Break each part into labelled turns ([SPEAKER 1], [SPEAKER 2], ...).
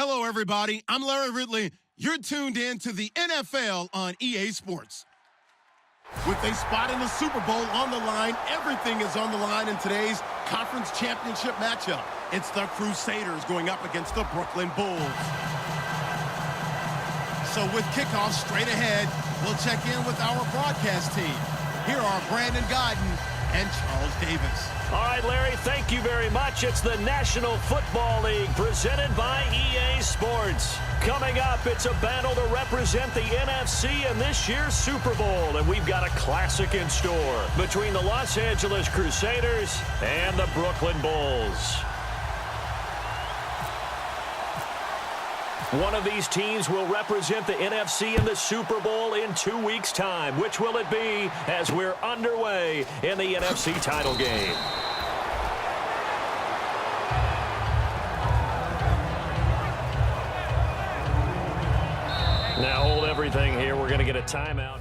[SPEAKER 1] Hello, everybody. I'm Larry Ridley. You're tuned in to the NFL on EA Sports. With a spot in the Super Bowl on the line, everything is on the line in today's conference championship matchup. It's the Crusaders going up against the Brooklyn Bulls. So with kickoff straight ahead, we'll check in with our broadcast team. Here are Brandon Godden and Charles Davis.
[SPEAKER 2] All right, Larry, thank you very much. It's the National Football League presented by EA Sports. Coming up, it's a battle to represent the NFC in this year's Super Bowl, and we've got a classic in store between the Los Angeles Crusaders and the Brooklyn Bulls. One of these teams will represent the NFC in the Super Bowl in 2 weeks' time. Which will it be as we're underway in the NFC title game? Now hold everything here. We're going to get a timeout.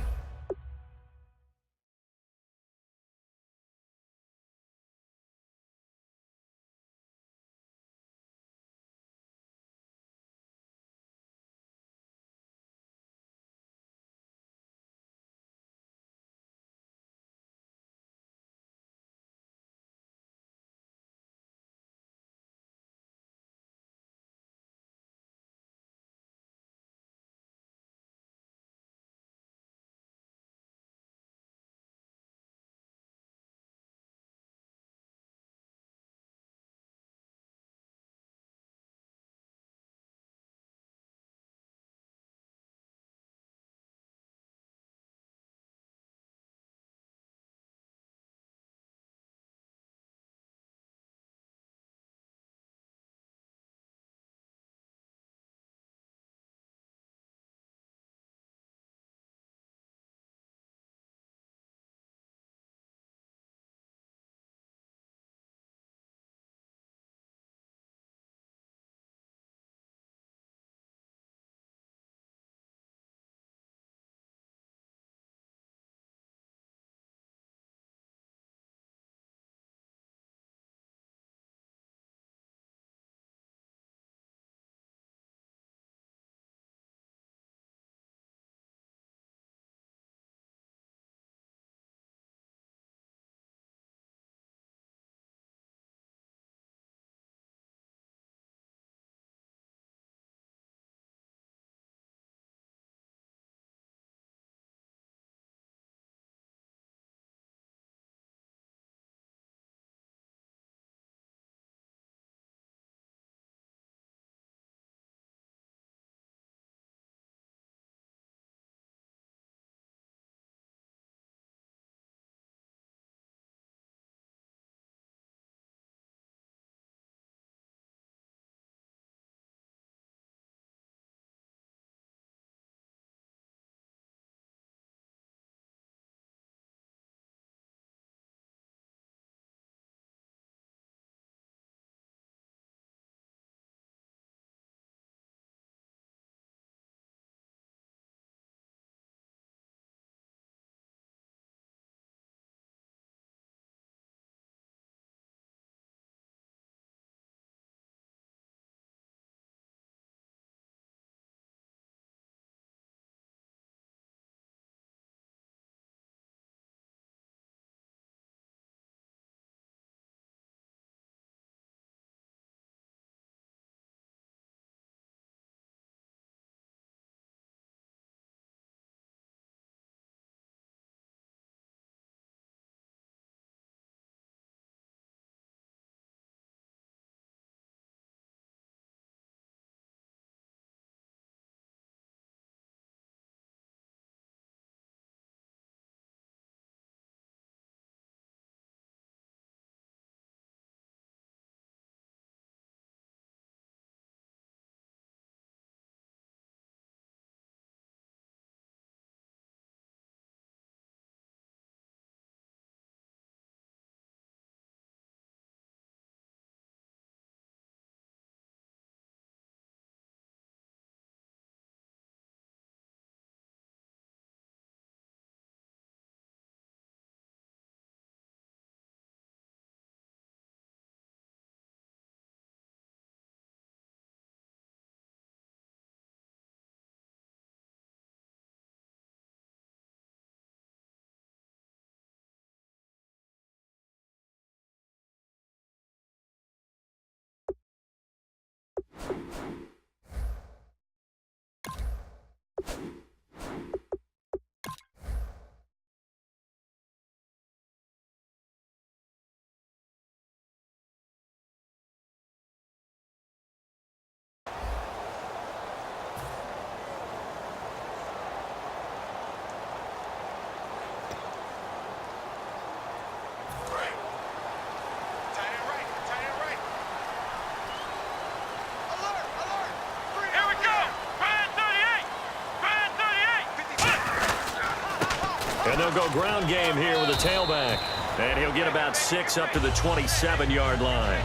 [SPEAKER 2] And they'll go ground game here with a tailback. And he'll get about 6 up to the 27-yard line.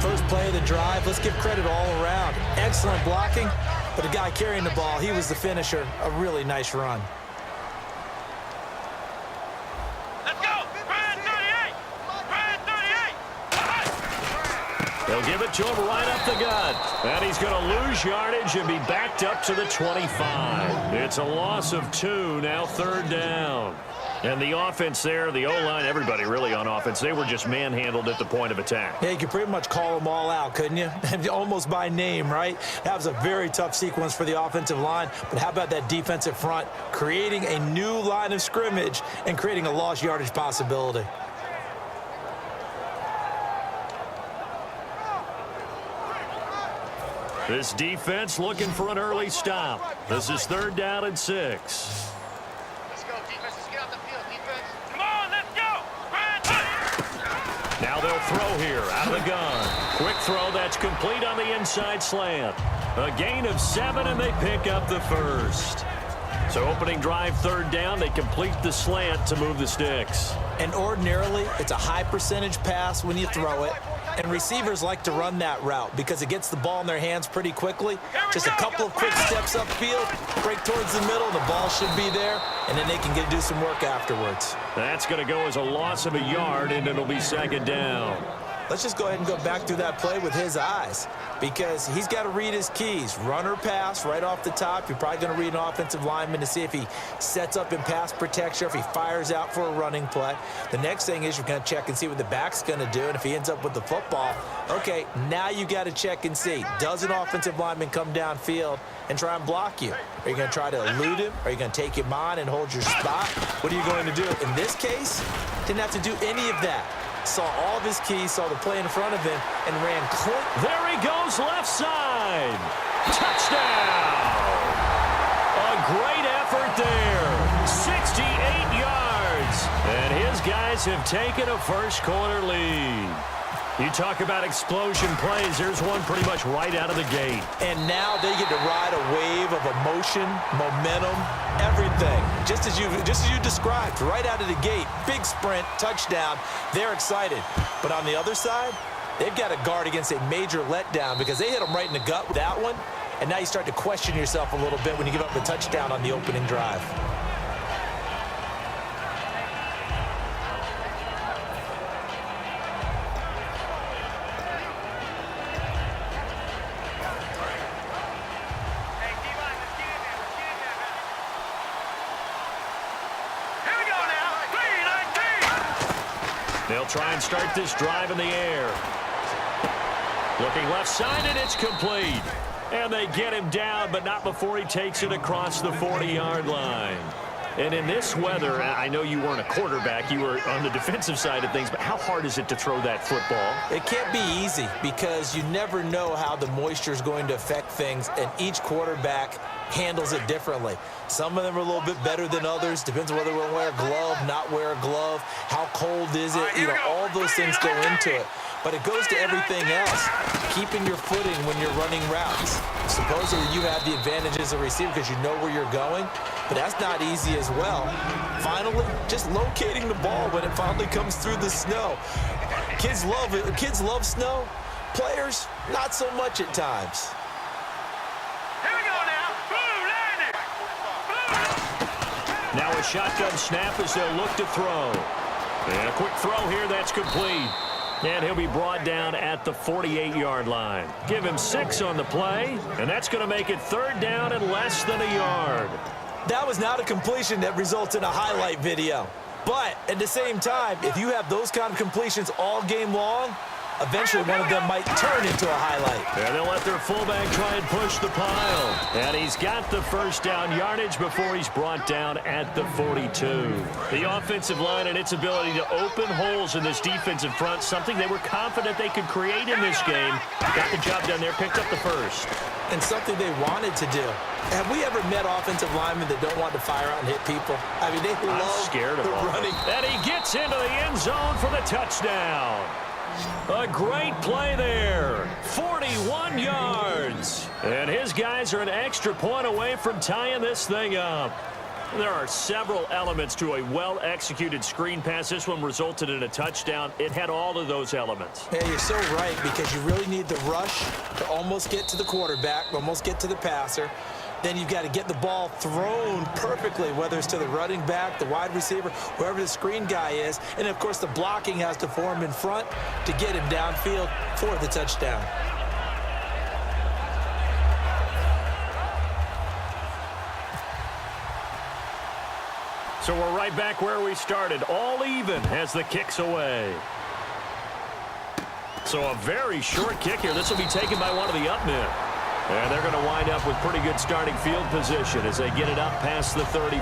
[SPEAKER 3] First play of the drive, let's give credit all around. Excellent blocking, but the guy carrying the ball, he was the finisher. A really nice run.
[SPEAKER 4] Let's go! Brand 38! Brand 38!
[SPEAKER 2] They'll give it to him right up the gut. And he's going to lose yardage and be backed up to the 25. It's a loss of 2, now 3rd down. And the offense there, the O-line, everybody really on offense, they were just manhandled at the point of attack.
[SPEAKER 3] Yeah, you could pretty much call them all out, couldn't you? Almost by name, right? That was a very tough sequence for the offensive line. But how about that defensive front creating a new line of scrimmage and creating a lost yardage possibility?
[SPEAKER 2] This defense looking for an early stop. This is 3rd down and 6. Now they'll throw here out of the gun. Quick throw that's complete on the inside slant. A gain of 7, and they pick up the first. So opening drive 3rd down, they complete the slant to move the sticks.
[SPEAKER 3] And ordinarily, it's a high percentage pass when you throw it. And receivers like to run that route because it gets the ball in their hands pretty quickly. Just a couple of quick steps upfield, break towards the middle, the ball should be there, and then they can do some work afterwards.
[SPEAKER 2] That's going to go as a loss of a yard, and it'll be 2nd down.
[SPEAKER 3] Let's just go ahead and go back through that play with his eyes because he's got to read his keys. Run or pass right off the top. You're probably going to read an offensive lineman to see if he sets up in pass protection or if he fires out for a running play. The next thing is you're going to check and see what the back's going to do, and if he ends up with the football, okay, now you got to check and see. Does an offensive lineman come downfield and try and block you? Are you going to try to elude him? Are you going to take him on and hold your spot? What are you going to do? In this case, didn't have to do any of that. Saw all of his keys, saw the play in front of him, and ran clean.
[SPEAKER 2] There he goes, left side. Touchdown! A great effort there. 68 yards. And his guys have taken a first-quarter lead. You talk about explosion plays. There's one pretty much right out of the gate.
[SPEAKER 3] And now they get to ride a wave of emotion, momentum, everything. Just as you described, right out of the gate, big sprint, touchdown. They're excited. But on the other side, they've got to guard against a major letdown because they hit them right in the gut with that one. And now you start to question yourself a little bit when you give up a touchdown on the opening drive.
[SPEAKER 2] They'll try and start this drive in the air. Looking left side, and it's complete. And they get him down, but not before he takes it across the 40-yard line. And in this weather, I know you weren't a quarterback. You were on the defensive side of things, but how hard is it to throw that football?
[SPEAKER 3] It can't be easy because you never know how the moisture is going to affect things, and each quarterback handles it differently. Some of them are a little bit better than others. Depends on whether we'll wear a glove, not wear a glove, how cold is it. You know, all those things go into it. But it goes to everything else. Keeping your footing when you're running routes. Supposedly you have the advantage as a receiver because you know where you're going, but that's not easy as well. Finally, just locating the ball when it finally comes through the snow. Kids love it. Kids love snow. Players, not so much at times.
[SPEAKER 2] Now a shotgun snap as they'll look to throw. And a quick throw here that's complete. And he'll be brought down at the 48-yard line. Give him 6 on the play, and that's going to make it 3rd down and less than a yard.
[SPEAKER 3] That was not a completion that results in a highlight video. But at the same time, if you have those kind of completions all game long, Eventually, one of them might turn into a highlight.
[SPEAKER 2] And they'll let their fullback try and push the pile. And he's got the first down yardage before he's brought down at the 42. The offensive line and its ability to open holes in this defensive front, something they were confident they could create in this game. Got the job done there, picked up the first.
[SPEAKER 3] And something they wanted to do. Have we ever met offensive linemen that don't want to fire out and hit people? I mean, they love
[SPEAKER 2] scared of
[SPEAKER 3] the running.
[SPEAKER 2] And he gets into the end zone for the touchdown. A great play there. 41 yards. And his guys are an extra point away from tying this thing up. There are several elements to a well-executed screen pass. This one resulted in a touchdown. It had all of those elements.
[SPEAKER 3] Yeah, you're so right, because you really need the rush to almost get to the quarterback, almost get to the passer. Then you've got to get the ball thrown perfectly, whether it's to the running back, the wide receiver, wherever the screen guy is. And, of course, the blocking has to form in front to get him downfield for the touchdown.
[SPEAKER 2] So we're right back where we started, all even as the kick's away. So a very short kick here. This will be taken by one of the up men. And they're going to wind up with pretty good starting field position as they get it up past the 35.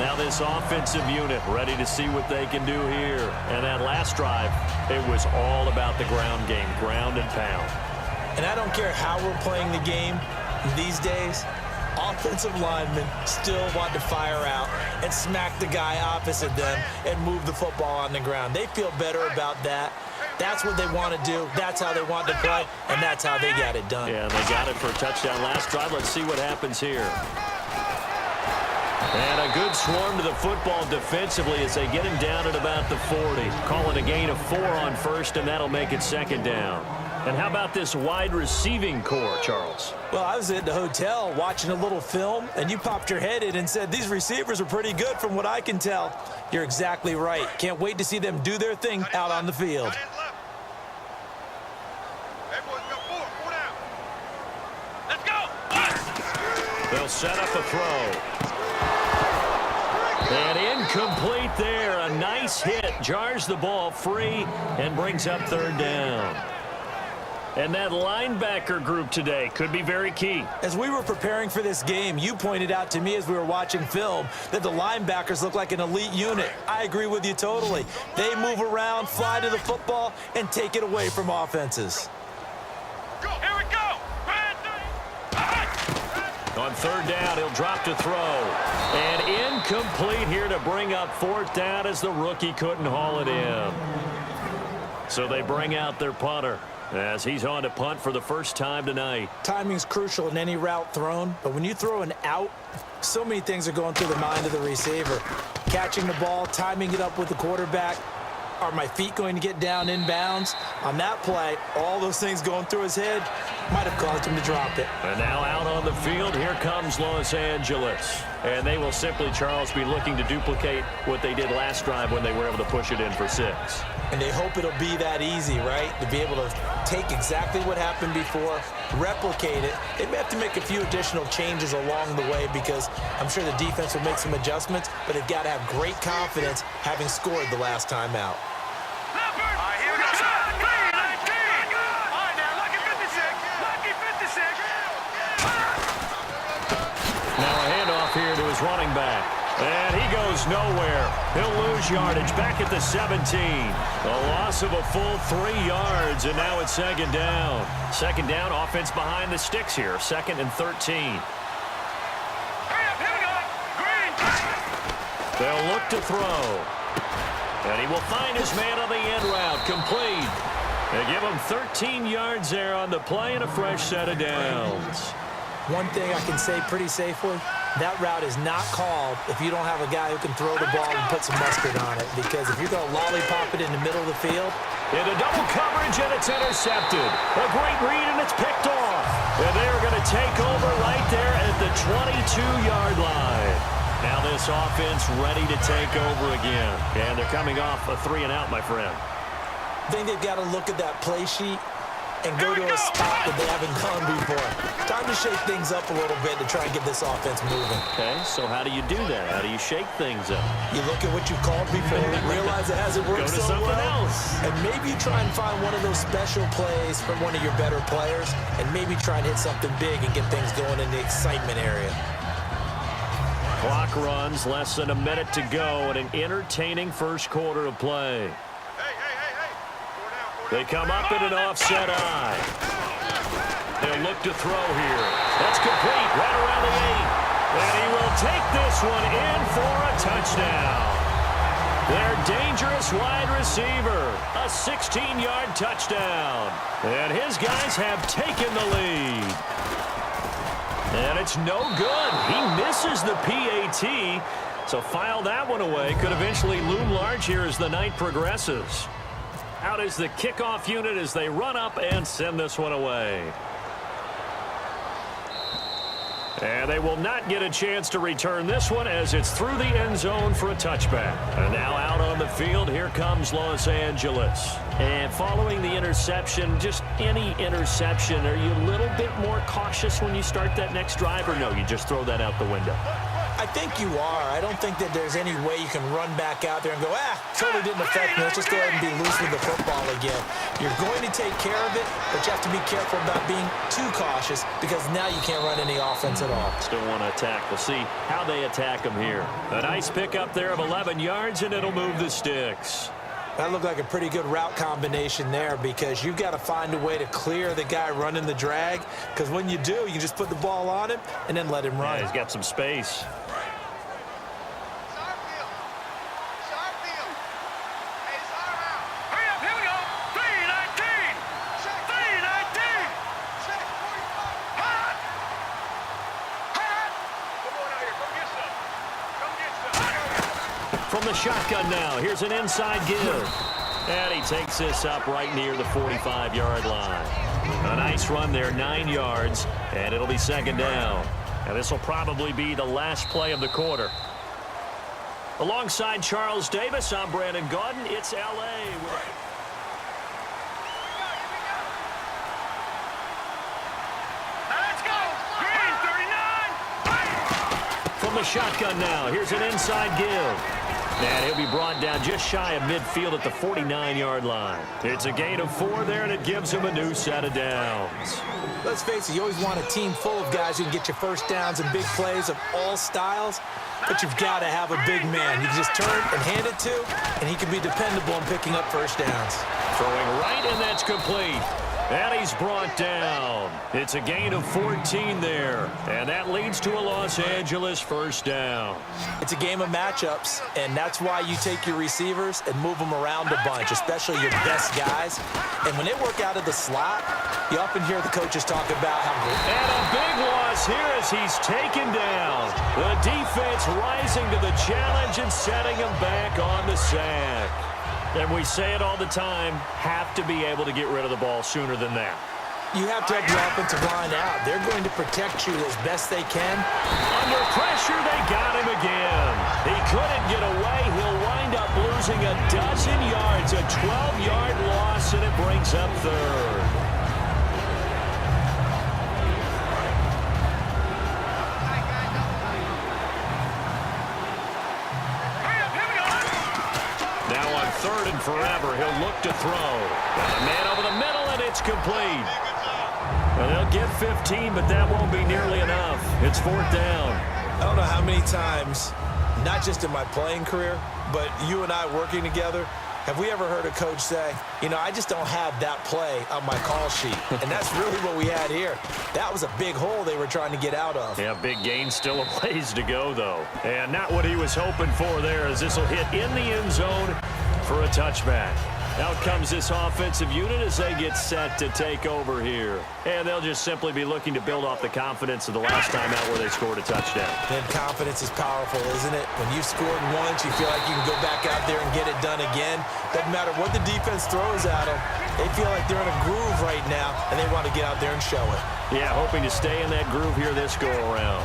[SPEAKER 2] Now this offensive unit ready to see what they can do here. And that last drive, it was all about the ground game, ground and pound.
[SPEAKER 3] And I don't care how we're playing the game these days, offensive linemen still want to fire out and smack the guy opposite them and move the football on the ground. They feel better about that. That's what they want to do. That's how they want to play, and that's how they got it done.
[SPEAKER 2] Yeah, and they got it for a touchdown last drive. Let's see what happens here. And a good swarm to the football defensively as they get him down at about the 40. Calling a gain of 4 on first, and that'll make it second down. And how about this wide receiving core, Charles?
[SPEAKER 3] Well, I was at the hotel watching a little film, and you popped your head in and said, these receivers are pretty good from what I can tell. You're exactly right. Can't wait to see them do their thing out on the field.
[SPEAKER 2] They'll set up a throw. And incomplete there. A nice hit. Jars the ball free and brings up third down. And that linebacker group today could be very key.
[SPEAKER 3] As we were preparing for this game, you pointed out to me as we were watching film that the linebackers look like an elite unit. I agree with you totally. They move around, fly to the football, and take it away from offenses.
[SPEAKER 4] Here we go.
[SPEAKER 2] On third down, he'll drop to throw. And incomplete here to bring up fourth down as the rookie couldn't haul it in. So they bring out their punter as he's on to punt for the first time tonight.
[SPEAKER 3] Timing's crucial in any route thrown, but when you throw an out, so many things are going through the mind of the receiver. Catching the ball, timing it up with the quarterback. Are my feet going to get down inbounds? On that play, all those things going through his head might have caused him to drop it.
[SPEAKER 2] And now out on the field, here comes Los Angeles. And they will simply, Charles, be looking to duplicate what they did last drive when they were able to push it in for 6.
[SPEAKER 3] And they hope it'll be that easy, right? To be able to take exactly what happened before, replicate it. They may have to make a few additional changes along the way because I'm sure the defense will make some adjustments, but they've got to have great confidence having scored the last time out.
[SPEAKER 2] Now a handoff here to his running back. And he goes nowhere. He'll lose yardage back at the 17. A loss of a full 3 yards, and now it's second down. Second down, offense behind the sticks here. 2nd and 13. They'll look to throw. And he will find his man on the end route. Complete. They give him 13 yards there on the play and a fresh set of downs.
[SPEAKER 3] One thing I can say pretty safely, that route is not called if you don't have a guy who can throw the ball and put some mustard on it. Because if you're going to lollipop it in the middle of the field.
[SPEAKER 2] Into double coverage, and it's intercepted. A great read, and it's picked off. And they're going to take over right there at the 22-yard line. Now this offense ready to take over again. And they're coming off a 3-and-out, my friend.
[SPEAKER 3] I think they've got to look at that play sheet and go to a spot that they haven't gone before. Time to shake things up a little bit to try and get this offense moving.
[SPEAKER 2] Okay, so how do you do that? How do you shake things up?
[SPEAKER 3] You look at what you've called before and realize it hasn't worked
[SPEAKER 2] Go to
[SPEAKER 3] so
[SPEAKER 2] something
[SPEAKER 3] well.
[SPEAKER 2] else.
[SPEAKER 3] And maybe you try and find one of those special plays from one of your better players and maybe try and hit something big and get things going in the excitement area.
[SPEAKER 2] Clock runs, less than a minute to go, and an entertaining first quarter of play. They come up in an offset eye. They'll look to throw here. That's complete, right around the 8. And he will take this one in for a touchdown. Their dangerous wide receiver, a 16-yard touchdown. And his guys have taken the lead. And it's no good. He misses the PAT. So file that one away. Could eventually loom large here as the night progresses. Out is the kickoff unit as they run up and send this one away. And they will not get a chance to return this one as it's through the end zone for a touchback. And now out on the field, here comes Los Angeles. And following the interception, just any interception, are you a little bit more cautious when you start that next drive, or no, you just throw that out the window?
[SPEAKER 3] I think you are. I don't think that there's any way you can run back out there and go, totally didn't affect me. Let's just go ahead and be loose with the football again. You're going to take care of it, but you have to be careful about being too cautious because now you can't run any offense at all.
[SPEAKER 2] Still want to attack. We'll see how they attack them here. A nice pickup there of 11 yards, and it'll move the sticks.
[SPEAKER 3] That looked like a pretty good route combination there because you've got to find a way to clear the guy running the drag because when you do, you just put the ball on him and then let him run.
[SPEAKER 2] Yeah, he's got some space. From the shotgun now, here's an inside give. And he takes this up right near the 45-yard line. A nice run there, 9 yards, and it'll be second down. And this will probably be the last play of the quarter. Alongside Charles Davis, I'm Brandon Gaudin. It's L.A.
[SPEAKER 4] Let's go! Green 39!
[SPEAKER 2] From the shotgun now, here's an inside give. And he'll be brought down just shy of midfield at the 49-yard line. It's a gain of 4 there, and it gives him a new set of downs.
[SPEAKER 3] Let's face it, you always want a team full of guys who can get you first downs and big plays of all styles, but you've got to have a big man you can just turn and hand it to, and he can be dependable in picking up first downs.
[SPEAKER 2] Throwing right, and that's complete. And he's brought down. It's a gain of 14 there, and that leads to a Los Angeles first down.
[SPEAKER 3] It's a game of matchups, and that's why you take your receivers and move them around a bunch, especially your best guys. And when they work out of the slot, you often hear the coaches talk about how good.
[SPEAKER 2] And a big loss here as he's taken down. The defense rising to the challenge and setting him back on the sack. And we say it all the time, have to be able to get rid of the ball sooner than that.
[SPEAKER 3] You have to have your offensive line out. They're going to protect you as best they can.
[SPEAKER 2] Under pressure, they got him again. He couldn't get away. He'll wind up losing a dozen yards, a 12-yard loss, and it brings up third. Now on third and forever, he'll look to throw. Got a man over the middle, and it's complete. Well, they'll get 15, but that won't be nearly enough. It's fourth down.
[SPEAKER 3] I don't know how many times, not just in my playing career, but you and I working together, have we ever heard a coach say, you know, I just don't have that play on my call sheet. And that's really what we had here. That was a big hole they were trying to get out of.
[SPEAKER 2] Yeah, big gain, still a ways to go, though. And not what he was hoping for there, as this will hit in the end zone for a touchback. Out comes this offensive unit as they get set to take over here. And they'll just simply be looking to build off the confidence of the last time out where they scored a touchdown.
[SPEAKER 3] And confidence is powerful, isn't it? When you've scored once, you feel like you can go back out there and get it done again. Doesn't matter what the defense throws at them. They feel like they're in a groove right now, and they want to get out there and show it.
[SPEAKER 2] Yeah, hoping to stay in that groove here this go-around.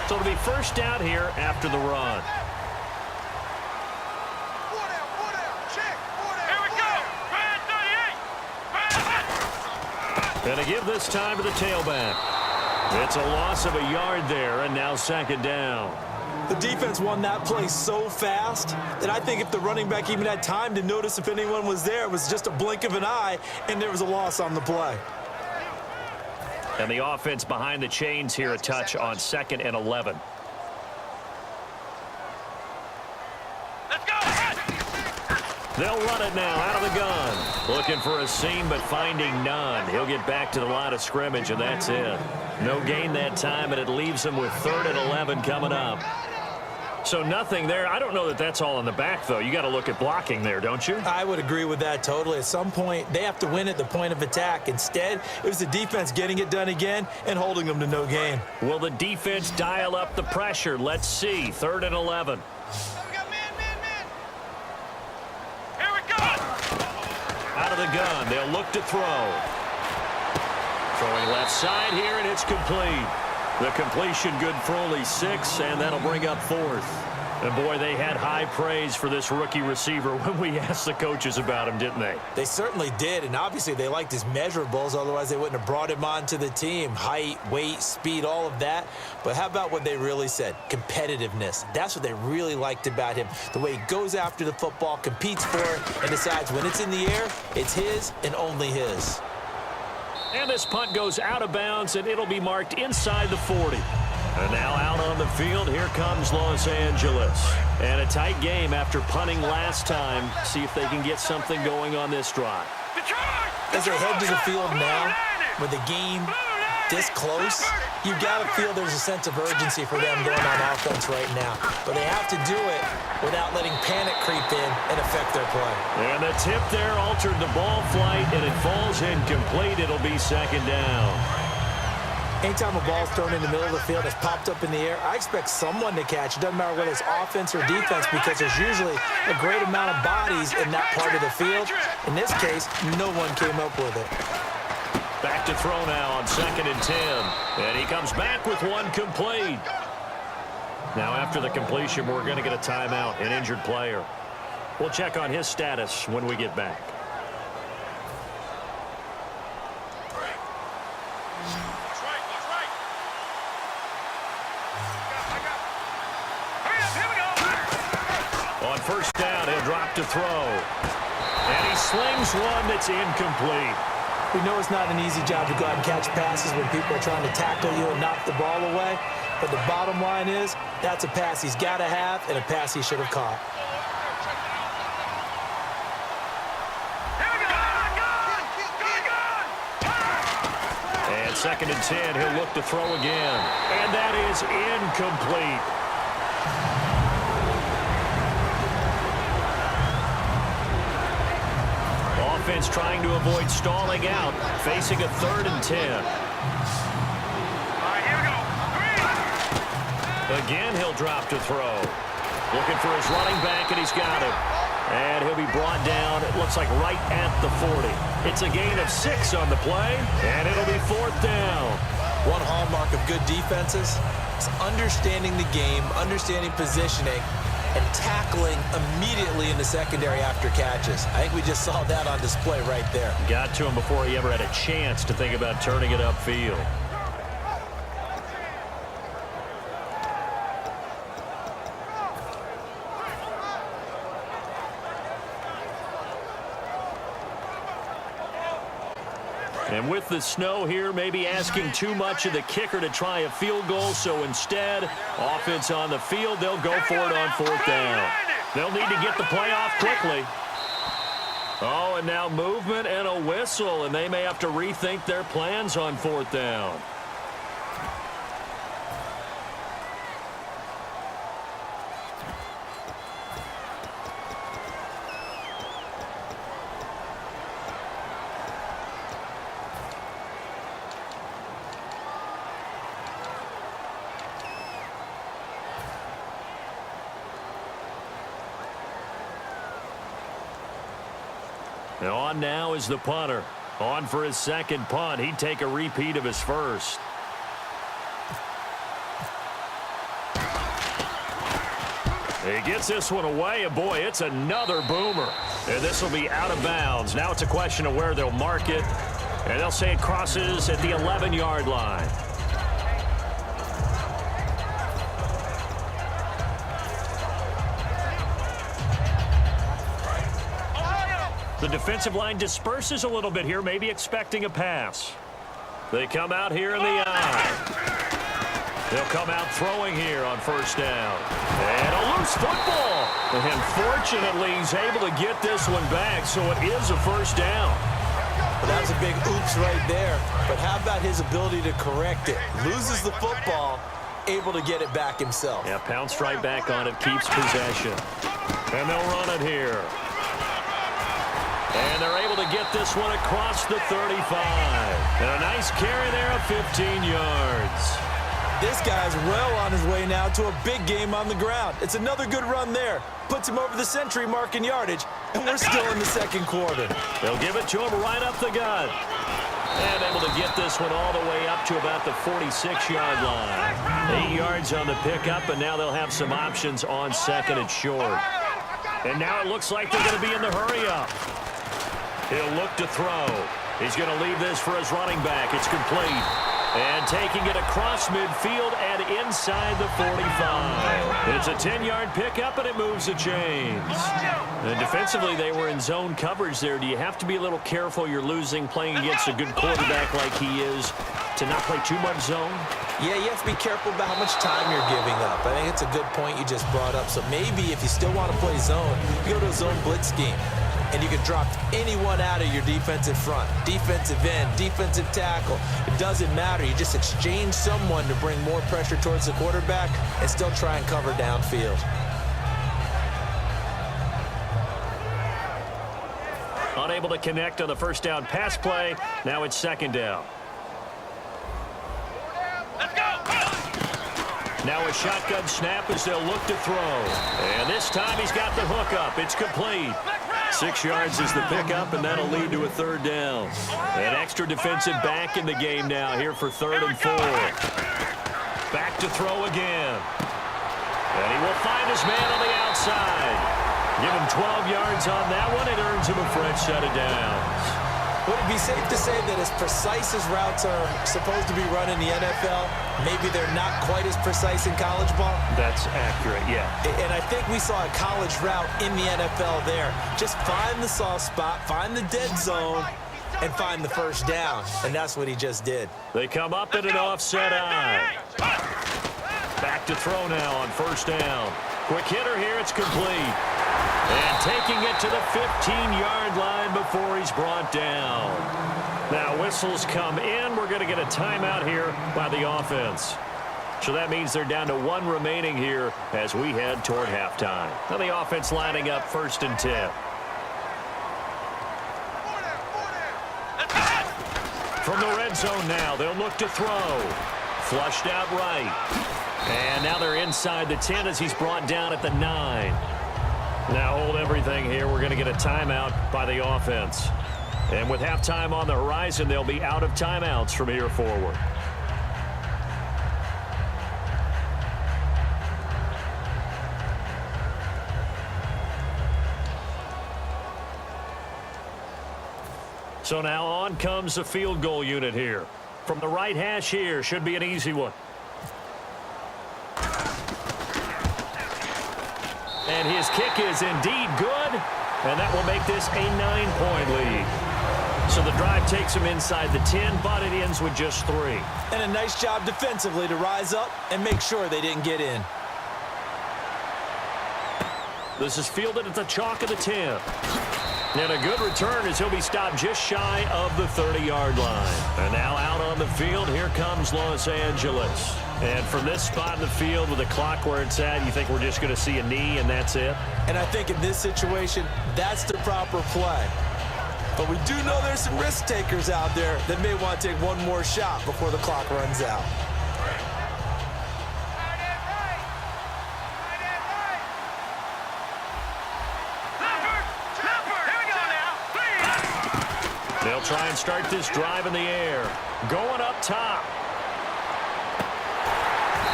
[SPEAKER 2] So it'll be first down here after the run.
[SPEAKER 4] Here we go! Red 38!
[SPEAKER 2] And to give this time to the tailback. It's a loss of a yard there, and now second down.
[SPEAKER 3] The defense won that play so fast that I think if the running back even had time to notice if anyone was there, it was just a blink of an eye, and there was a loss on the play.
[SPEAKER 2] And the offense behind the chains here, a touch on 2nd and 11.
[SPEAKER 4] Let's go!
[SPEAKER 2] They'll run it now out of the gun. Looking for a seam, but finding none. He'll get back to the line of scrimmage, and that's it. No gain that time, and it leaves him with 3rd and 11 coming up. So nothing there. I don't know that that's all in the back, though. You got to look at blocking there, don't you?
[SPEAKER 3] I would agree with that totally. At some point, they have to win at the point of attack. Instead, it was the defense getting it done again and holding them to no gain.
[SPEAKER 2] Will the defense dial up the pressure? Let's see. 3rd and 11.
[SPEAKER 4] Here we go!
[SPEAKER 2] Out of the gun. They'll look to throw. Throwing left side here, and it's complete. The completion good for only 6, and that'll bring up 4th. And, boy, they had high praise for this rookie receiver when we asked the coaches about him, didn't they?
[SPEAKER 3] They certainly did, and obviously they liked his measurables. Otherwise, they wouldn't have brought him onto the team. Height, weight, speed, all of that. But how about what they really said? Competitiveness. That's what they really liked about him. The way he goes after the football, competes for it, and decides when it's in the air, it's his and only his.
[SPEAKER 2] And this punt goes out of bounds, and it'll be marked inside the 40. And now out on the field, here comes Los Angeles. And a tight game after punting last time. See if they can get something going on this drive.
[SPEAKER 3] As they head to the field now, with the game this close, you've got to feel there's a sense of urgency for them going on offense right now. But they have to do it without letting panic creep in and affect their play.
[SPEAKER 2] And the tip there altered the ball flight, and it falls incomplete. It'll be second down.
[SPEAKER 3] Anytime a ball's thrown in the middle of the field, it's popped up in the air, I expect someone to catch. It doesn't matter whether it's offense or defense, because there's usually a great amount of bodies in that part of the field. In this case, no one came up with it.
[SPEAKER 2] Back to throw now on 2nd and 10. And he comes back with one complete. Now after the completion, we're going to get a timeout, an injured player. We'll check on his status when we get back. On first down, he'll drop to throw. And he slings one that's incomplete.
[SPEAKER 3] We know it's not an easy job to go out and catch passes when people are trying to tackle you and knock the ball away. But the bottom line is, that's a pass he's got to have and a pass he should have caught.
[SPEAKER 2] And 2nd and 10, he'll look to throw again. And that is incomplete. Offense trying to avoid stalling out, facing a 3rd and 10.
[SPEAKER 4] All right, here we go.
[SPEAKER 2] Again, he'll drop to throw. Looking for his running back, and he's got it. And he'll be brought down, it looks like right at the 40. It's a gain of 6 on the play, and it'll be 4th down.
[SPEAKER 3] One hallmark of good defenses is understanding the game, understanding positioning, and tackling immediately in the secondary after catches. I think we just saw that on display right there.
[SPEAKER 2] Got to him before he ever had a chance to think about turning it upfield. And with the snow here, maybe asking too much of the kicker to try a field goal. So instead, offense on the field, they'll go for it on 4th down. They'll need to get the play off quickly. Oh, and now movement and a whistle, and they may have to rethink their plans on 4th down. And on now is the punter. On for his second punt. He'd take a repeat of his first. He gets this one away, and boy, it's another boomer. And this will be out of bounds. Now it's a question of where they'll mark it. And they'll say it crosses at the 11-yard line. The defensive line disperses a little bit here, maybe expecting a pass. They come out here in the eye. They'll come out throwing here on first down. And a loose football. And fortunately, he's able to get this one back, so it is a first down.
[SPEAKER 3] Well, that was a big oops right there. But how about his ability to correct it? Loses the football, able to get it back himself.
[SPEAKER 2] Yeah, pounced right back on it, keeps possession. And they'll run it here. And they're able to get this one across the 35. And a nice carry there of 15 yards.
[SPEAKER 3] This guy's well on his way now to a big game on the ground. It's another good run there. Puts him over the century mark in yardage, and we're still in the second quarter.
[SPEAKER 2] They'll give it to him right up the gut. And able to get this one all the way up to about the 46-yard line. 8 yards on the pickup, and now they'll have some options on second and short. And now it looks like they're going to be in the hurry-up. He'll look to throw. He's going to leave this for his running back. It's complete. And taking it across midfield and inside the 45. It's a 10-yard pickup, and it moves the chains. And defensively, they were in zone coverage there. Do you have to be a little careful? You're losing playing against a good quarterback like he is to not play too much zone?
[SPEAKER 3] Yeah, you have to be careful about how much time you're giving up. I think it's a good point you just brought up. So maybe if you still want to play zone, you go to a zone blitz scheme. And you can drop anyone out of your defensive front, defensive end, defensive tackle. It doesn't matter. You just exchange someone to bring more pressure towards the quarterback and still try and cover downfield.
[SPEAKER 2] Unable to connect on the first down pass play. Now it's second down.
[SPEAKER 4] Let's go!
[SPEAKER 2] Now a shotgun snap as they'll look to throw. And this time he's got the hook up. It's complete. 6 yards is the pickup, and that'll lead to a third down. An extra defensive back in the game now here for 3rd and 4. Back to throw again. And he will find his man on the outside. Give him 12 yards on that one. It earns him a fresh set of downs.
[SPEAKER 3] Would it be safe to say that as precise as routes are supposed to be run in the NFL, maybe they're not quite as precise in college ball?
[SPEAKER 2] That's accurate, yeah.
[SPEAKER 3] And I think we saw a college route in the NFL there. Just find the soft spot, find the dead zone, and find the first down. And that's what he just did.
[SPEAKER 2] They come up in an offset eye. Back to throw now on first down. Quick hitter here, it's complete. And taking it to the 15-yard line before he's brought down. Now whistles come in. We're going to get a timeout here by the offense. So that means they're down to 1 remaining here as we head toward halftime. Now the offense lining up 1st and 10. From the red zone now, they'll look to throw. Flushed out right. And now they're inside the 10 as he's brought down at the 9. Now hold everything here. We're going to get a timeout by the offense. And with halftime on the horizon, they'll be out of timeouts from here forward. So now on comes the field goal unit here. From the right hash here, should be an easy one. And his kick is indeed good, and that will make this a 9-point lead. So the drive takes him inside the 10, but it ends with just 3.
[SPEAKER 3] And a nice job defensively to rise up and make sure they didn't get in.
[SPEAKER 2] This is fielded at the chalk of the 10. And a good return as he'll be stopped just shy of the 30-yard line. And now out on the field, here comes Los Angeles. And from this spot in the field with the clock where it's at, you think we're just going to see a knee and that's it?
[SPEAKER 3] And I think in this situation, that's the proper play. But we do know there's some risk takers out there that may want to take one more shot before the clock runs out.
[SPEAKER 2] They'll try and start this drive in the air. Going up top.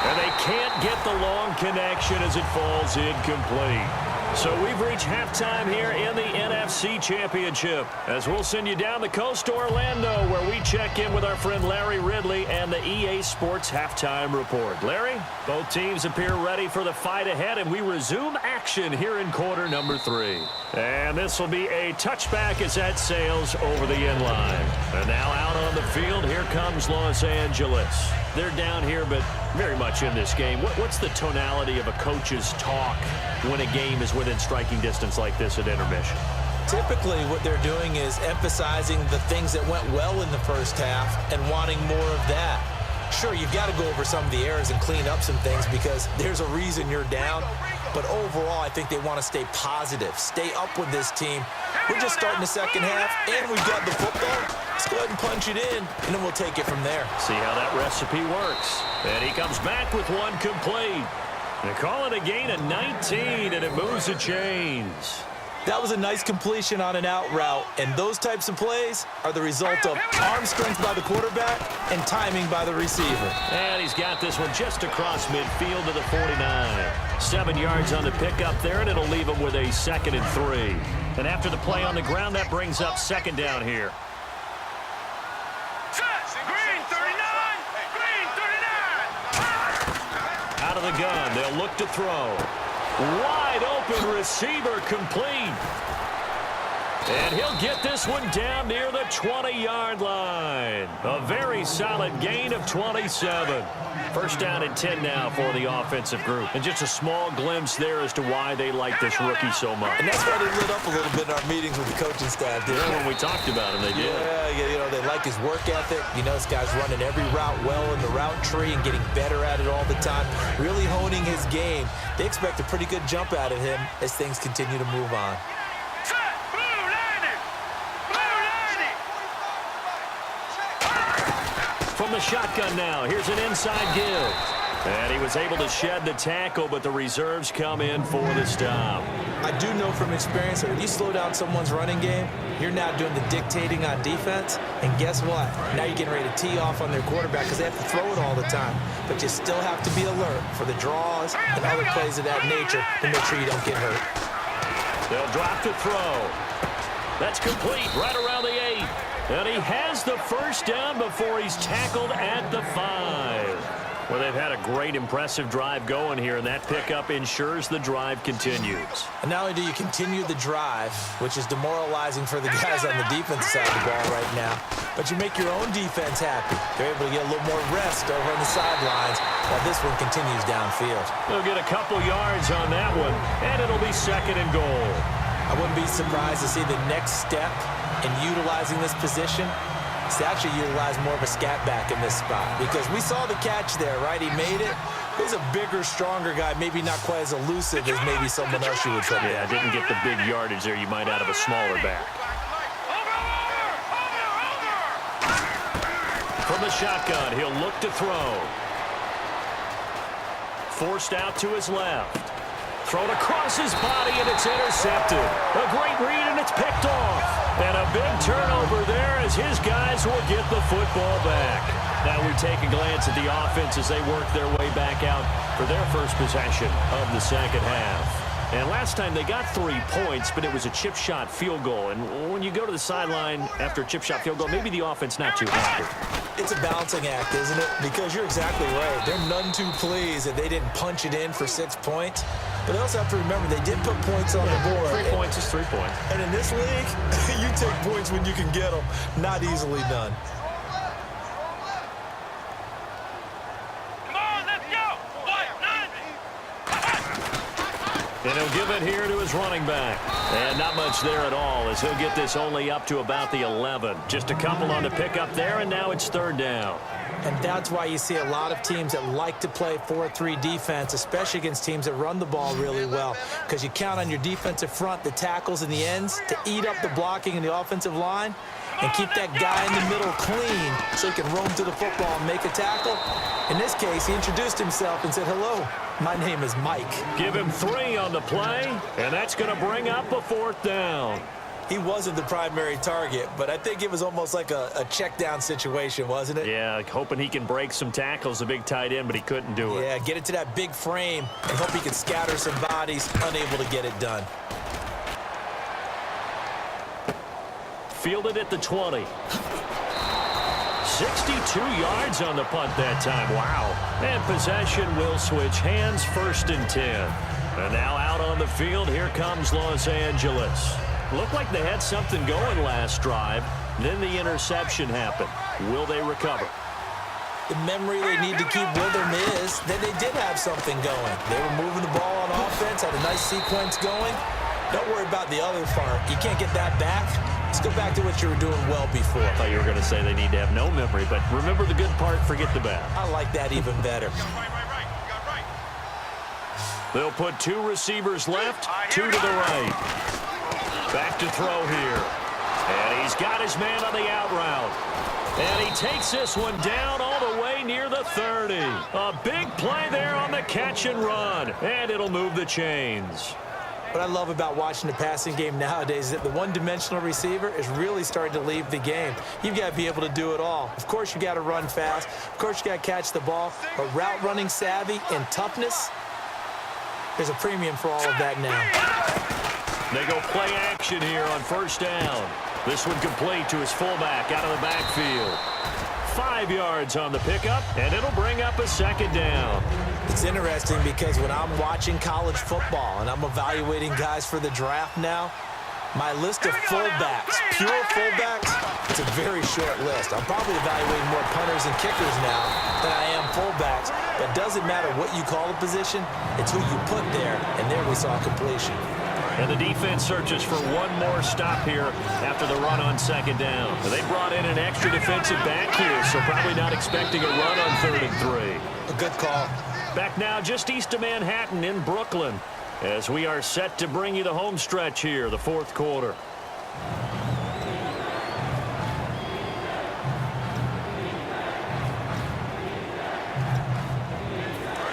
[SPEAKER 2] And they can't get the long connection as it falls incomplete. So we've reached halftime here in the NFC Championship, as we'll send you down the coast to Orlando, where we check in with our friend Larry Ridley and the EA Sports Halftime Report. Larry, both teams appear ready for the fight ahead, and we resume action here in quarter number 3. And this will be a touchback as that sails over the end line. And now out on the field, here comes Los Angeles. They're down here, but very much in this game. What's the tonality of a coach's talk when a game is within striking distance like this at intermission?
[SPEAKER 3] Typically, what they're doing is emphasizing the things that went well in the first half and wanting more of that. Sure, you've got to go over some of the errors and clean up some things because there's a reason you're down. But overall, I think they want to stay positive, stay up with this team. We're just starting the second half, and we've got the football. Let's go ahead and punch it in, and then we'll take it from there.
[SPEAKER 2] See how that recipe works. And he comes back with one complete. They call it a gain of 19, and it moves the chains.
[SPEAKER 3] That was a nice completion on an out route, and those types of plays are the result of arm strength by the quarterback and timing by the receiver.
[SPEAKER 2] And he's got this one just across midfield to the 49. 7 yards on the pickup there, and it'll leave him with a 2nd and 3. And after the play on the ground, that brings up 2nd down here.
[SPEAKER 4] Green 39! Green 39!
[SPEAKER 2] Out of the gun, they'll look to throw. Wide open receiver complete. And he'll get this one down near the 20-yard line. A very solid gain of 27. First down and 10 now for the offensive group. And just a small glimpse there as to why they like this rookie so much.
[SPEAKER 3] And that's why they lit up a little bit in our meetings with the coaching staff.
[SPEAKER 2] Yeah, when we talked about him, they did.
[SPEAKER 3] Yeah, you know, they like his work ethic. You know, this guy's running every route well in the route tree and getting better at it all the time, really honing his game. They expect a pretty good jump out of him as things continue to move on.
[SPEAKER 2] From the shotgun now, here's an inside give. And he was able to shed the tackle, but the reserves come in for the stop.
[SPEAKER 3] I do know from experience that when you slow down someone's running game, you're now doing the dictating on defense. And guess what? Now you're getting ready to tee off on their quarterback because they have to throw it all the time. But you still have to be alert for the draws and other plays of that nature to make sure you don't get hurt.
[SPEAKER 2] They'll drop to throw. That's complete right around the 8. And he has the first down before he's tackled at the 5. Well, they've had a great, impressive drive going here, and that pickup ensures the drive continues.
[SPEAKER 3] And not only do you continue the drive, which is demoralizing for the guys on the defense side of the ball right now, but you make your own defense happy. They're able to get a little more rest over on the sidelines while this one continues downfield.
[SPEAKER 2] They'll get a couple yards on that one, and it'll be 2nd and goal.
[SPEAKER 3] I wouldn't be surprised to see the next step in utilizing this position is to actually utilize more of a scat back in this spot, because we saw the catch there, right? He made it. He's a bigger, stronger guy, maybe not quite as elusive as maybe someone else you would put.
[SPEAKER 2] Yeah, didn't get the big yardage there you might out of a smaller back. From the shotgun, he'll look to throw. Forced out to his left. Thrown across his body, and it's intercepted. A great read, and it's picked off. And a big turnover there as his guys will get the football back. Now we take a glance at the offense as they work their way back out for their first possession of the second half. And last time they got 3 points, but it was a chip shot field goal. And when you go to the sideline after a chip shot field goal, maybe the offense not too happy.
[SPEAKER 3] It's a balancing act, isn't it? Because you're exactly right. They're none too pleased that they didn't punch it in for 6 points. But they also have to remember they did put points on the board.
[SPEAKER 2] 3 points is 3 points.
[SPEAKER 3] And in this league, you take points when you can get them. Not easily done.
[SPEAKER 4] Come on, let's go!
[SPEAKER 2] And he'll give it here to his running back. And not much there at all as he'll get this only up to about the 11. Just a couple on the pickup there, and now it's 3rd down.
[SPEAKER 3] And that's why you see a lot of teams that like to play 4-3 defense, especially against teams that run the ball really well, because you count on your defensive front, the tackles and the ends, to eat up the blocking in the offensive line and keep that guy in the middle clean so he can roam to the football and make a tackle. In this case, he introduced himself and said, "Hello, my name is Mike."
[SPEAKER 2] Give him 3 on the play, and that's going to bring up a 4th down.
[SPEAKER 3] he wasn't the primary target, but I think it was almost like a check down situation, wasn't it?
[SPEAKER 2] Yeah, hoping he can break some tackles, a big tight end, but he couldn't do it.
[SPEAKER 3] Yeah, get it to that big frame and hope he can scatter some bodies, unable to get it done.
[SPEAKER 2] Fielded at the 20. 62 yards on the punt that time. Wow. And possession will switch hands, 1st and 10. And now out on the field, here comes Los Angeles. Looked like they had something going last drive. Then the interception happened. Will they recover?
[SPEAKER 3] The memory they need to keep with them is that they did have something going. They were moving the ball on offense, had a nice sequence going. Don't worry about the other part. You can't get that back. Let's go back to what you were doing well before.
[SPEAKER 2] I thought you were going to say they need to have no memory, but remember the good part, forget the bad.
[SPEAKER 3] I like that even better.
[SPEAKER 2] They'll put 2 receivers left, 2 to the right. Back to throw here. And he's got his man on the out route. And he takes this one down all the way near the 30. A big play there on the catch and run. And it'll move the chains.
[SPEAKER 3] What I love about watching the passing game nowadays is that the one-dimensional receiver is really starting to leave the game. You've got to be able to do it all. Of course, you got to run fast. Of course, you got to catch the ball. But route running savvy and toughness, there's a premium for all of that now.
[SPEAKER 2] They go play action here on 1st down. This one complete to his fullback out of the backfield. 5 yards on the pickup, and it'll bring up a 2nd down.
[SPEAKER 3] It's interesting because when I'm watching college football and I'm evaluating guys for the draft now, my list of fullbacks, pure fullbacks, it's a very short list. I'm probably evaluating more punters and kickers now than I am fullbacks. But it doesn't matter what you call a position, it's who you put there, and there we saw completion.
[SPEAKER 2] And the defense searches for one more stop here after the run on 2nd down. They brought in an extra defensive back here, so probably not expecting a run on 3rd and 3.
[SPEAKER 3] A good call.
[SPEAKER 2] Back now just east of Manhattan in Brooklyn as we are set to bring you the home stretch here, the 4th quarter.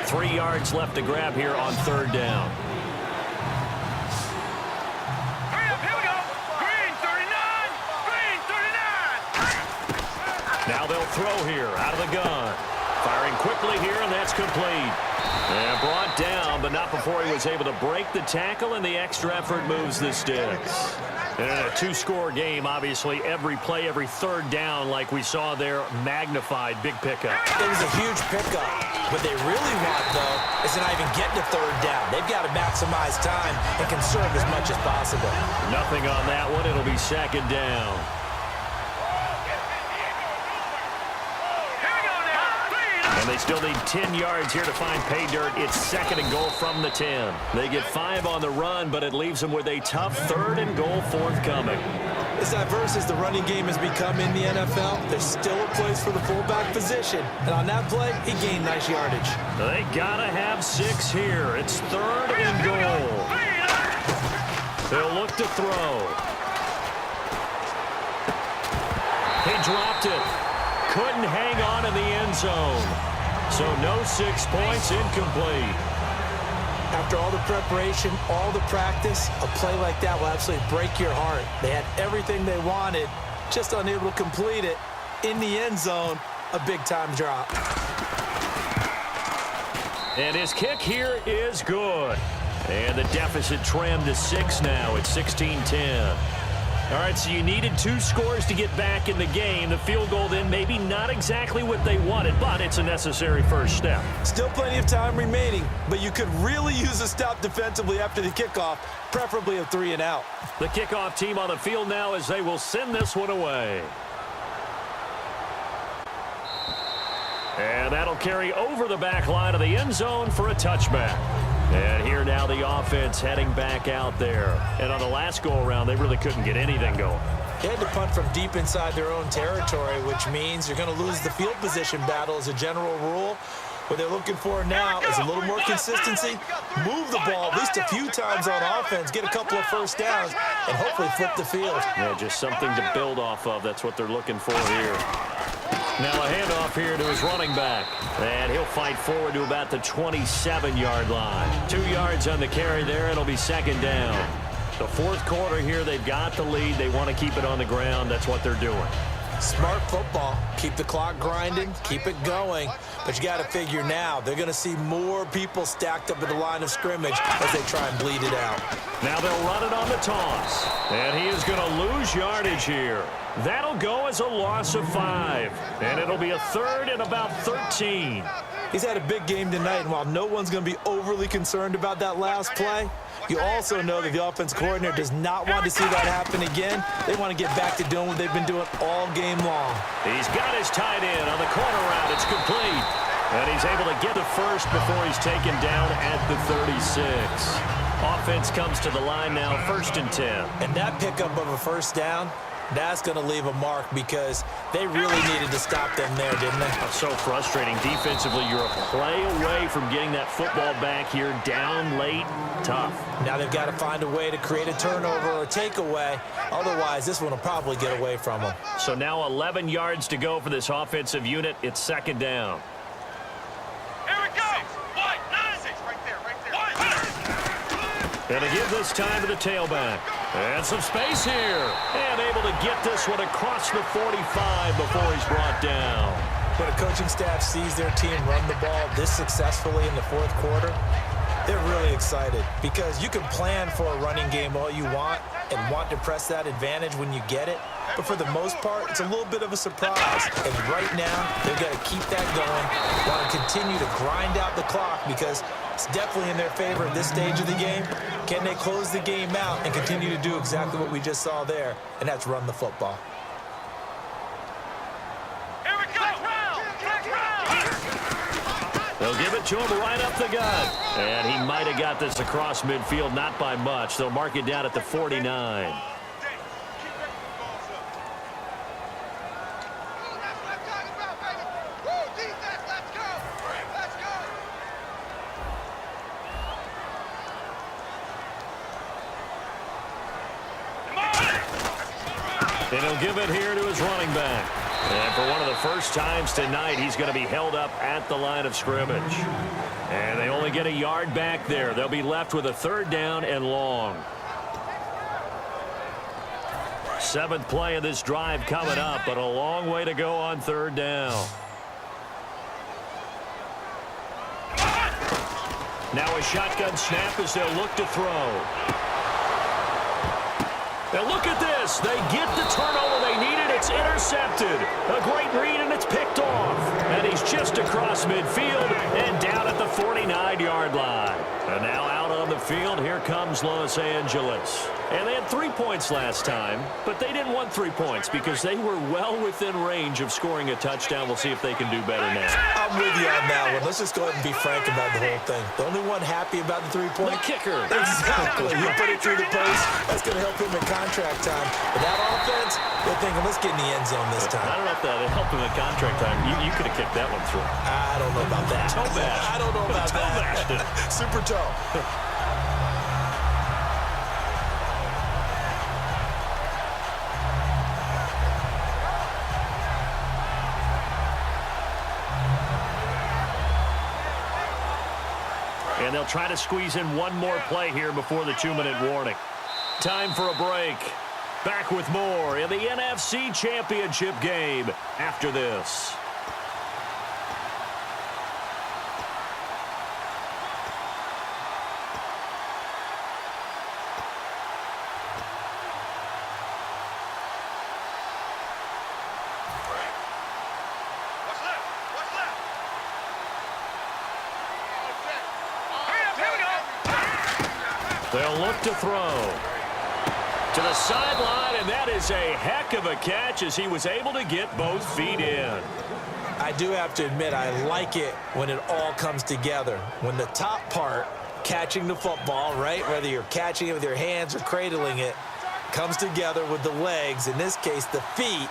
[SPEAKER 2] Three yards left to grab here on 3rd down. Now they'll throw here out of the gun. Firing quickly here, and that's complete. And brought down, but not before he was able to break the tackle, and the extra effort moves the sticks. And in a 2-score game, obviously, every play, every 3rd down, like we saw there, magnified, big pickup.
[SPEAKER 3] It was a huge pickup. What they really want, though, is to not even get to 3rd down. They've got to maximize time and conserve as much as possible.
[SPEAKER 2] Nothing on that one. It'll be 2nd down. And they still need 10 yards here to find pay dirt. It's 2nd and goal from the 10. They get 5 on the run, but it leaves them with a tough 3rd and goal forthcoming.
[SPEAKER 3] As diverse as the running game has become in the NFL, there's still a place for the fullback position. And on that play, he gained nice yardage.
[SPEAKER 2] They gotta have 6 here. It's 3rd and goal. They'll look to throw. He dropped it. Couldn't hang on in the end zone. So no 6 points, incomplete.
[SPEAKER 3] After all the preparation, all the practice, a play like that will absolutely break your heart. They had everything they wanted, just unable to complete it. In the end zone, a big-time drop.
[SPEAKER 2] And his kick here is good. And the deficit trimmed to 6 now. It's 16-10. All right, so you needed 2 scores to get back in the game. The field goal then maybe not exactly what they wanted, but it's a necessary first step.
[SPEAKER 3] Still plenty of time remaining, but you could really use a stop defensively after the kickoff, preferably a 3 and out.
[SPEAKER 2] The kickoff team on the field now as they will send this one away. And that'll carry over the back line of the end zone for a touchback. And here now the offense heading back out there. And on the last go-around, they really couldn't get anything going.
[SPEAKER 3] They had to punt from deep inside their own territory, which means you're going to lose the field position battle as a general rule. What they're looking for now is a little more consistency, move the ball at least a few times on offense, get a couple of first downs, and hopefully flip the field.
[SPEAKER 2] Yeah, just something to build off of. That's what they're looking for here. Now a handoff here to his running back. And he'll fight forward to about the 27-yard line. 2 yards on the carry there. It'll be 2nd down. The fourth quarter here, they've got the lead. They want to keep it on the ground. That's what they're doing.
[SPEAKER 3] Smart football. Keep the clock grinding. Keep it going. But you got to figure now, they're going to see more people stacked up at the line of scrimmage as they try and bleed it out.
[SPEAKER 2] Now they'll run it on the toss. And he is going to lose yardage here. That'll go as a loss of 5. And it'll be a third and about 13.
[SPEAKER 3] He's had a big game tonight, and while no one's going to be overly concerned about that last play, you also know that the offense coordinator does not want to see that happen again. They want to get back to doing what they've been doing all game long.
[SPEAKER 2] He's got his tight end on the corner route. It's complete. And he's able to get the first before he's taken down at the 36. Offense comes to the line now, 1st and 10.
[SPEAKER 3] And that pickup of a first down, that's going to leave a mark because they really needed to stop them there, didn't they?
[SPEAKER 2] So frustrating. Defensively, you're a play away from getting that football back here down late. Tough.
[SPEAKER 3] Now they've got to find a way to create a turnover or a takeaway. Otherwise, this one will probably get away from them.
[SPEAKER 2] So now 11 yards to go for this offensive unit. It's 2nd down.
[SPEAKER 4] Here we go. What? 9-6. Right there.
[SPEAKER 2] And to give this time to the tailback. And some space here. And able to get this one across the 45 before he's brought down.
[SPEAKER 3] When a coaching staff sees their team run the ball this successfully in the fourth quarter, they're really excited because you can plan for a running game all you want and want to press that advantage when you get it. But for the most part, it's a little bit of a surprise. And right now, they've got to keep that going, want to continue to grind out the clock because it's definitely in their favor at this stage of the game. Can they close the game out and continue to do exactly what we just saw there, and that's run the football?
[SPEAKER 4] Here we go.
[SPEAKER 2] They'll give it to him right up the gut. And he might have got this across midfield, not by much. They'll mark it down at the 49. And he'll give it here to his running back. And for one of the first times tonight, he's going to be held up at the line of scrimmage. And they only get a yard back there. They'll be left with a 3rd down and long. 7th play of this drive coming up, but a long way to go on 3rd down. Now a shotgun snap as they'll look to throw. Now look at this. They get the turnover they needed. It's intercepted. A great read, and it's picked off. And he's just across midfield and down at the 49-yard line. And now out on the field, here comes Los Angeles. And they had 3 points last time, but they didn't want 3 points because they were well within range of scoring a touchdown. We'll see if they can do better now.
[SPEAKER 3] I'm with you on that one. Let's just go ahead and be frank about the whole thing. The only one happy about the 3-point?
[SPEAKER 2] The kicker.
[SPEAKER 3] Exactly. He'll put it through the post. That's going to help him in contract time. But that offense, they're thinking, let's get in the end zone this time.
[SPEAKER 2] I don't know if that helped him in contract time. You could have kicked that one through.
[SPEAKER 3] I don't know about that.
[SPEAKER 2] Toe bash.
[SPEAKER 3] I don't know about
[SPEAKER 2] Toe bashed it.
[SPEAKER 3] that. Super toe.
[SPEAKER 2] And they'll try to squeeze in one more play here before the 2-minute warning. Time for a break. Back with more in the NFC Championship game after this. They'll look to throw. To the sideline, and that is a heck of a catch as he was able to get both feet in.
[SPEAKER 3] I do have to admit, I like it when it all comes together. When the top part, catching the football, right, whether you're catching it with your hands or cradling it, comes together with the legs, in this case the feet,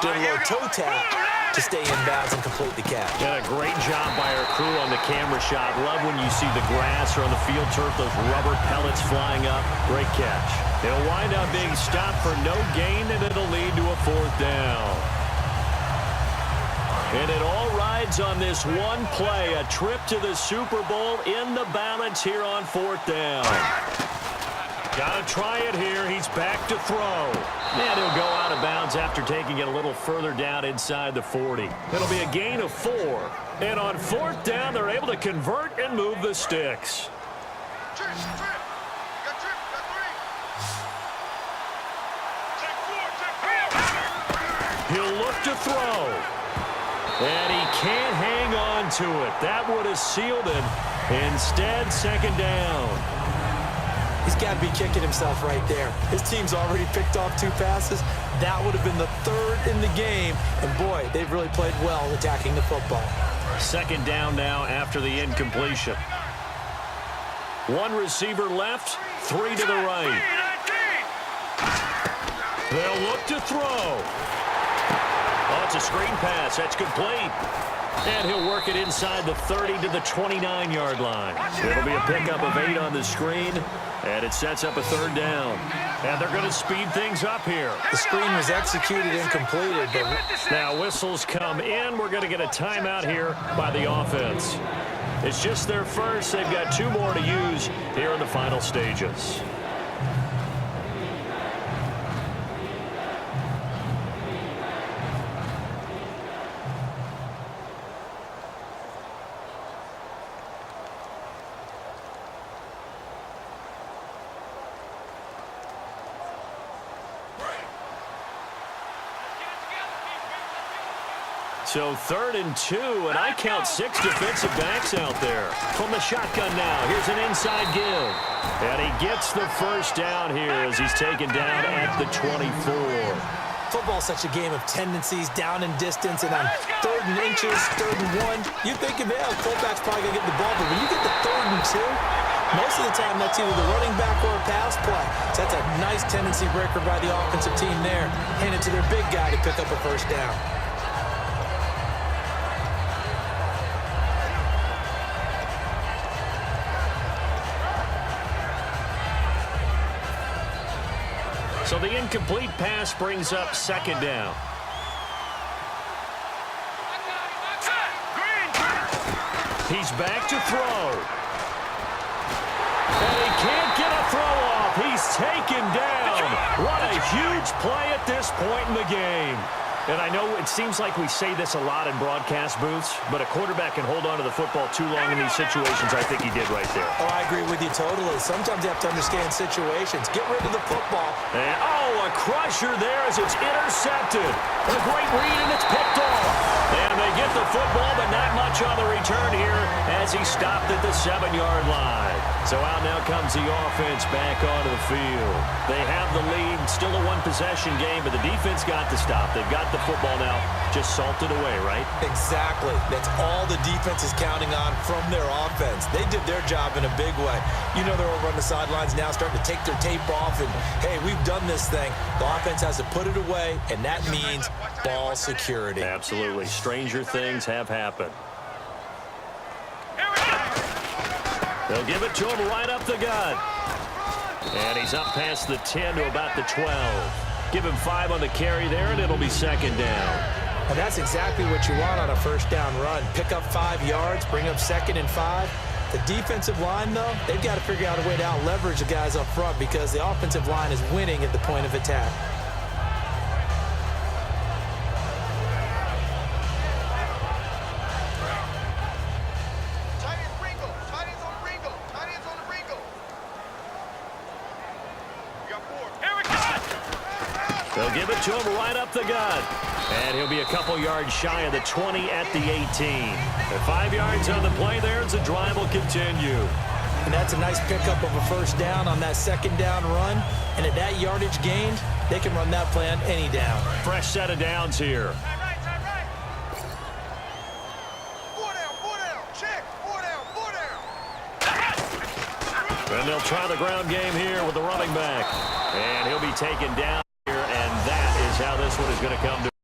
[SPEAKER 3] doing a little toe tap to stay in bounds and complete the catch.
[SPEAKER 2] Yeah, great job by our crew on the camera shot. Love when you see the grass or on the field turf, those rubber pellets flying up. Great catch. It'll wind up being stopped for no gain, and it'll lead to a 4th down. And it all rides on this one play, a trip to the Super Bowl in the balance here on 4th down. Got to try it here. He's back to throw. And he'll go out of bounds after taking it a little further down inside the 40. It'll be a gain of 4. And on 4th down, they're able to convert and move the sticks.
[SPEAKER 4] Trip. Got 3. Check 4.
[SPEAKER 2] He'll look to throw. And he can't hang on to it. That would have sealed it. Instead, 2nd down.
[SPEAKER 3] He's got to be kicking himself right there. His team's already picked off 2 passes. That would have been the 3rd in the game. And, boy, they've really played well attacking the football.
[SPEAKER 2] 2nd down now after the incompletion. 1 receiver left, 3 to the right. They'll look to throw. Oh, it's a screen pass. That's complete. And he'll work it inside the 30 to the 29-yard line. It'll be a pickup of 8 on the screen, and it sets up a 3rd down. And they're going to speed things up here.
[SPEAKER 3] The screen was executed and completed. But
[SPEAKER 2] now whistles come in. We're going to get a timeout here by the offense. It's just their first. They've got 2 more to use here in the final stages. So 3rd and 2, and I count 6 defensive backs out there. From the shotgun now, here's an inside give. And he gets the 1st down here as he's taken down at the 24.
[SPEAKER 3] football's such a game of tendencies, down and distance, and on 3rd and inches, 3rd and 1, you think, yeah, the fullback's probably going to get the ball, but when you get to 3rd and 2, most of the time that's either the running back or a pass play. So that's a nice tendency breaker by the offensive team there. Hand it to their big guy to pick up a 1st down.
[SPEAKER 2] So the incomplete pass brings up 2nd down. He's back to throw. And he can't get a throw off. He's taken down. What a huge play at this point in the game. And I know it seems like we say this a lot in broadcast booths, but a quarterback can hold on to the football too long in these situations. I think he did right there.
[SPEAKER 3] Oh, I agree with you totally. Sometimes you have to understand situations. Get rid of the football.
[SPEAKER 2] And, a crusher there as it's intercepted. A great read, and it's picked off. And they get the football, but not much on the return here as he stopped at the 7-yard line. So out now comes the offense back onto the field. They have the lead, still a 1-possession game, but the defense got to stop. They've got the football now, just salted away, right?
[SPEAKER 3] Exactly. That's all the defense is counting on from their offense. They did their job in a big way. You know they're over on the sidelines now starting to take their tape off, and, hey, we've done this thing. The offense has to put it away, and that means ball security.
[SPEAKER 2] Absolutely. Stranger things have happened. They'll give it to him right up the gut. And he's up past the 10 to about the 12. Give him 5 on the carry there, and it'll be 2nd down.
[SPEAKER 3] And that's exactly what you want on a 1st down run. Pick up 5 yards, bring up 2nd and 5. The defensive line, though, they've got to figure out a way to out-leverage the guys up front because the offensive line is winning at the point of attack.
[SPEAKER 2] They'll give it to him right up the gut. And he'll be a couple yards shy of the 20 at the 18. And 5 yards on the play there as the drive will continue.
[SPEAKER 3] And that's a nice pickup of a 1st down on that 2nd down run. And at that yardage gained, they can run that play on any down.
[SPEAKER 2] Fresh set of downs here. And they'll try the ground game here with the running back. And he'll be taken down here, and that is how this one is going to come to.